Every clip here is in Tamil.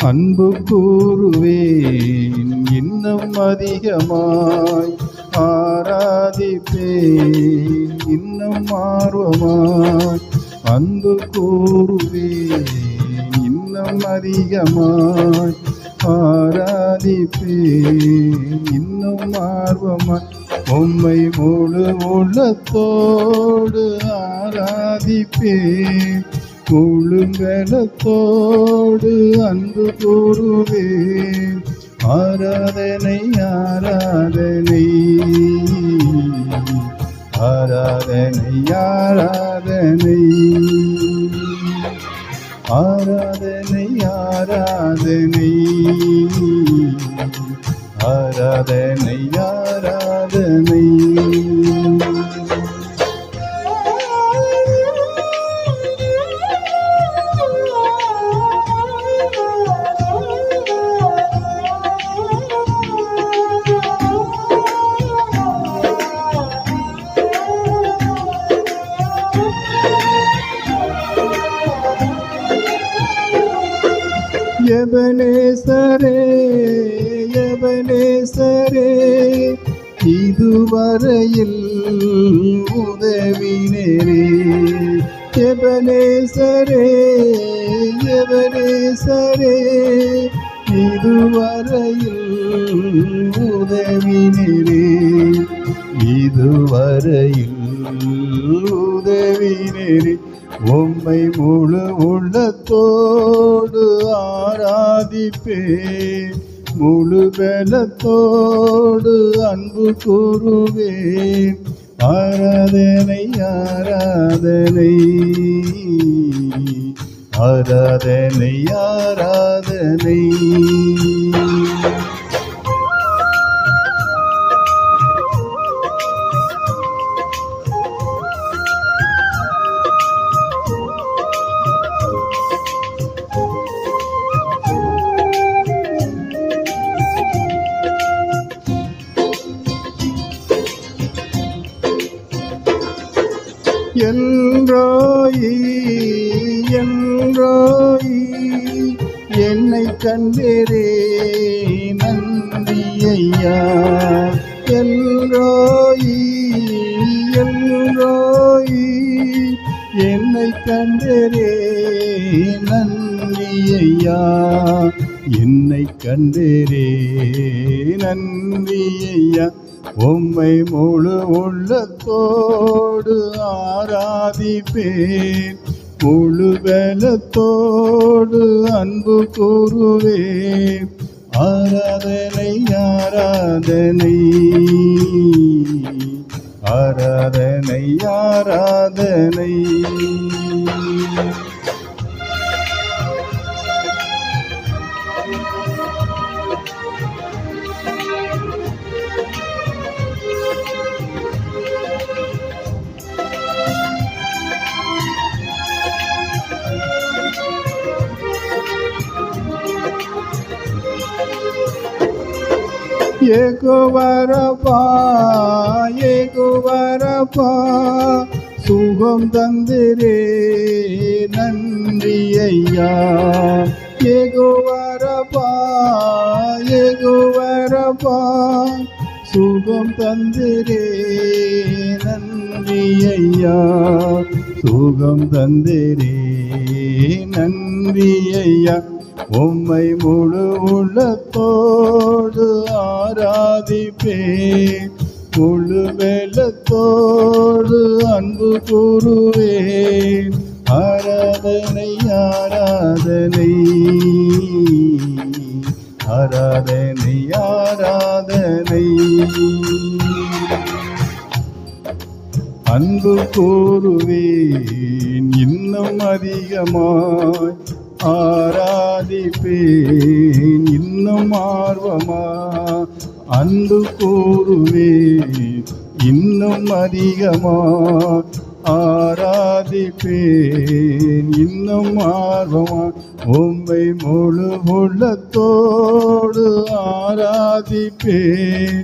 அன்பு கூறுவேன் இன்னும் அதிகமாய், ஆராதிப்பேன் இன்னும் ஆர்வமாய். அன்பு கூறுவேன் இன்னும் அதிகமாய், ஆராதிப்பேன் இன்னும் ஆர்வமாய். உம்மை முழு உள்ளத்தோடு ஆராதிப்பேன், முழு பலத்தோடு அன்பு கூறுவேன். ஆராதனை ஆராதனை ஆராதனை ஆராதனை ஆராதனை ஆராதனை ஆராதனை ஆராதனை. எபனேசரே எபனேசரே, இதுவரையில் உதவினரே. எபனேசரே எபனேசரே, இதுவரையில் உதவினரே. இதுவரையில் உதவினரே. உம்மை முழு உள்ளத்தோடு ஆராதிப்பேன், முழு பலத்தோடு அன்பு கூறுவேன். ஆராதனை ஆராதனை ஆராதனை ஆராதனை. எல்ரோயி எல்ரோயி, என்னை கண்டீரே நன்றி ஐயா. எல்ரோயி எல்ரோயி, என்னை கண்டீரே நன்றி ஐயா. என்னை கண்டீரே நன்றி ஐயா. உம்மை முழு உள்ளத்தோடு ஆராதிப்பேன், முழு பலத்தோடு அன்பு கூறுவேன். ஆராதனை ஆராதனை ஆராதனை ஆராதனை. யெகோவா ரப்பா யெகோவா ரப்பா, சுகம் தந்திரே நன்றி ஐயா. யெகோவா ரப்பா யெகோவா ரப்பா, சுகம் தந்திரே நன்றி ஐயா. சுகம் தந்திரே நன்றி ஐயா. உம்மை முழு உள்ளத்தோடு ஆராதிப்பேன், முழு பலத்தோடு அன்பு கூறுவேன். ஆராதனை ஆராதனை ஆராதனை ஆராதனை. அன்பு கூறுவேன் இன்னும் அதிகமாய், ஆராதிப்பேன் இன்னும் ஆர்வமா. அன்பு கூறுவேன் இன்னும் அதிகமா, ஆராதிப்பேன் இன்னும் ஆர்வமா. உம்மை முழு உள்ளத்தோடு ஆராதிப்பேன்,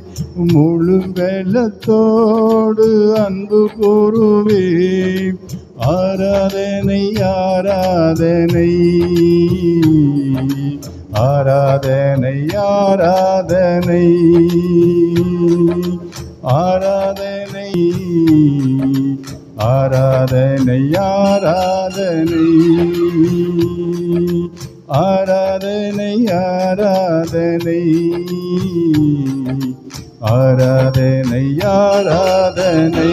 முழு பலத்தோடு அன்பு கூறுவேன். ஆராதனை ஆராதனை ஆராதனை ஆராதனை ஆராதனை ஆராதனை ஆராதனை ஆராதனை ஆராதனை ஆராதனை ஆராதனை